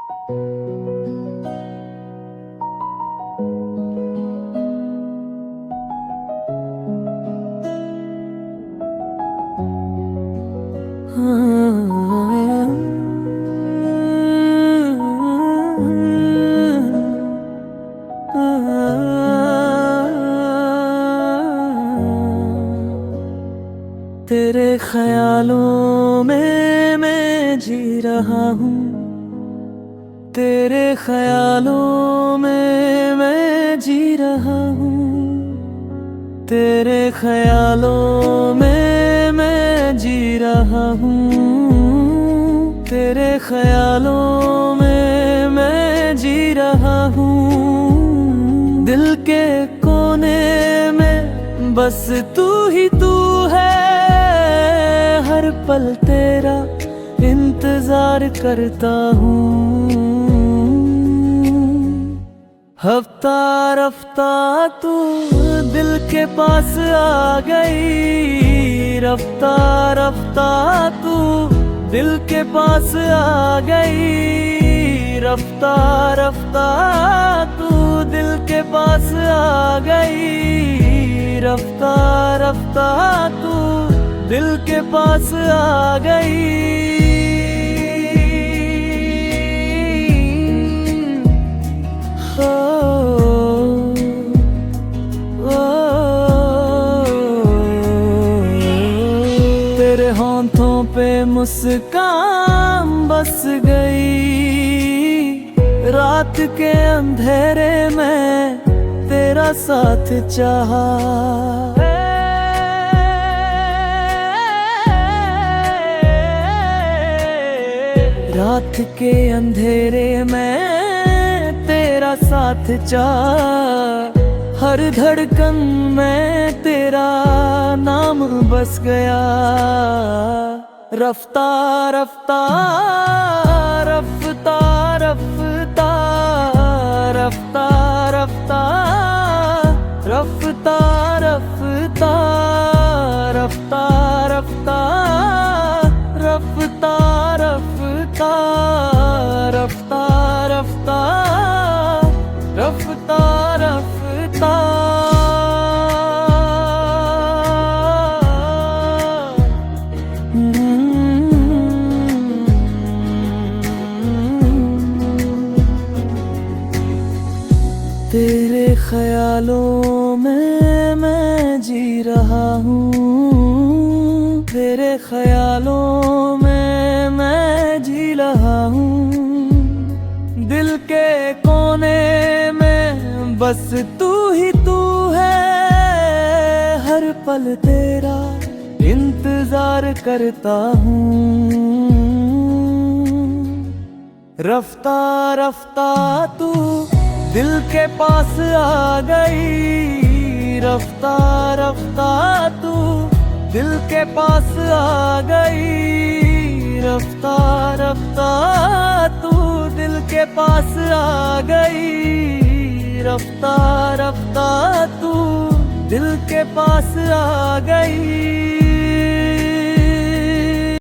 तेरे ख्यालों में मैं जी रहा हूँ, तेरे ख्यालों में मैं जी रहा हूँ, तेरे ख्यालों में मैं जी रहा हूँ, तेरे ख्यालों में मैं जी रहा हूँ। दिल के कोने में बस तू ही तू है, हर पल तेरा इंतजार करता हूँ। हफ्ता रफ्ता तू दिल के पास आ गई, रफ्ता रफ्ता तू दिल के पास आ गई, रफ्ता रफ्ता तू दिल के पास आ गई, रफ्ता रफ्ता तू दिल के पास आ गई। तेरे होंठों पे मुस्कान बस गई, रात के अंधेरे में तेरा साथ चाहा। रात के अंधेरे में तेरा साथ चाहा, हर धड़कन में तेरा नाम बस गया। रफ्ता रफ्ता रफ्ता रफ्ता रफ्ता रफ्ता रफ्ता रफ्ता रफ्ता रफ्ता रफ्ता रफ्ता रफ्ता रफ्ता रफ्ता रफ्ता। तेरे ख्यालों में मैं जी रहा हूँ, तेरे ख्यालों में मैं जी रहा हूँ। दिल के कोने में बस तू ही तू है, हर पल तेरा इंतजार करता हूँ। रफ्ता रफ्ता तू दिल के पास आ गई, रफ्ता रफ्ता तू दिल के पास आ गई, रफ्ता रफ्ता तू दिल के पास आ गई, रफ्ता रफ्ता तू दिल के पास आ गई।